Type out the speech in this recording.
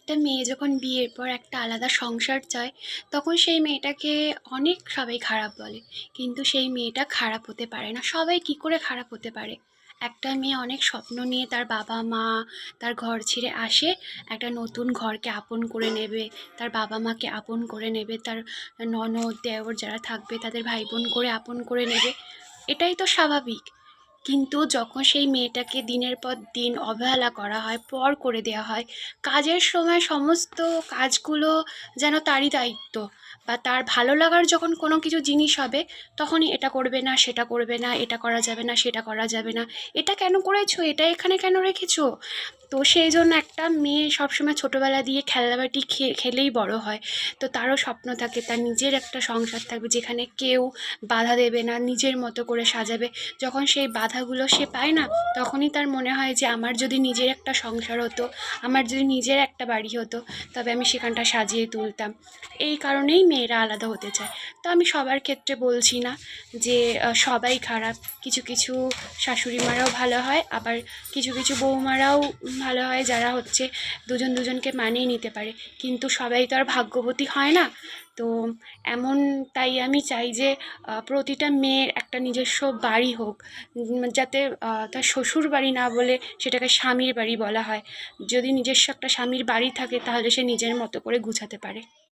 একটা মেয়ে যখন বিয়ের পর একটা আলাদা সংসার চায়, তখন সেই মেয়েটাকে অনেক সবাই খারাপ বলে। কিন্তু সেই মেয়েটা খারাপ হতে পারে না। সবাই কি করে খারাপ হতে পারে? একটা মেয়ে অনেক স্বপ্ন নিয়ে তার বাবা মা তার ঘর ছেড়ে আসে, একটা নতুন ঘরকে আপন করে নেবে, তার বাবা মাকে আপন করে নেবে, তার ননদ দেওর যারা থাকবে তাদের ভাই বোন করে আপন করে নেবে। এটাই তো স্বাভাবিক। কিন্তু যখন সেই মেয়েটাকে দিনের পর দিন অবহেলা করা হয়, পর করে দেওয়া হয়, কাজের সময় সমস্ত কাজগুলো যেন তারই দায়িত্ব, বা তার ভালো লাগার যখন কোনো কিছু জিনিস হবে, তখনই এটা করবে না, সেটা করবে না, এটা করা যাবে না, সেটা করা যাবে না, এটা কেন করেছো, এটা এখানে কেন রেখেছো। তো সেই জন্য একটা মেয়ে সবসময় ছোটোবেলা দিয়ে খেলনাবাটি খেলেই বড় হয়। তো তারও স্বপ্ন থাকে তার নিজের একটা সংসার থাকবে, যেখানে কেউ বাধা দেবে না, নিজের মতো করে সাজাবে। যখন সেই বাধাগুলো সে পায় না, তখনই তার মনে হয় যে আমার যদি নিজের একটা সংসার হতো, আমার যদি নিজের একটা বাড়ি হতো, তবে আমি সেখানটা সাজিয়ে তুলতাম। এই কারণেই মেয়েরা আলাদা হতে চায়। তো আমি সবার ক্ষেত্রে বলছি না যে সবাই খারাপ। কিছু কিছু শাশুড়ি মারাও ভালো হয়, আবার কিছু কিছু বৌমারাও ভালো হয়, যারা হচ্ছে দুজন দুজনকে মানিয়ে নিতে পারে। কিন্তু সবাই তো আর ভাগ্যবতী হয় না। তো এমন, তাই আমি চাই যে প্রতিটা মেয়ের একটা নিজস্ব বাড়ি হোক, যাতে তার শ্বশুর বাড়ি না বলে সেটাকে স্বামীর বাড়ি বলা হয়। যদি নিজস্ব একটা স্বামীর বাড়ি থাকে, তাহলে সে নিজের মতো করে গুছাতে পারে।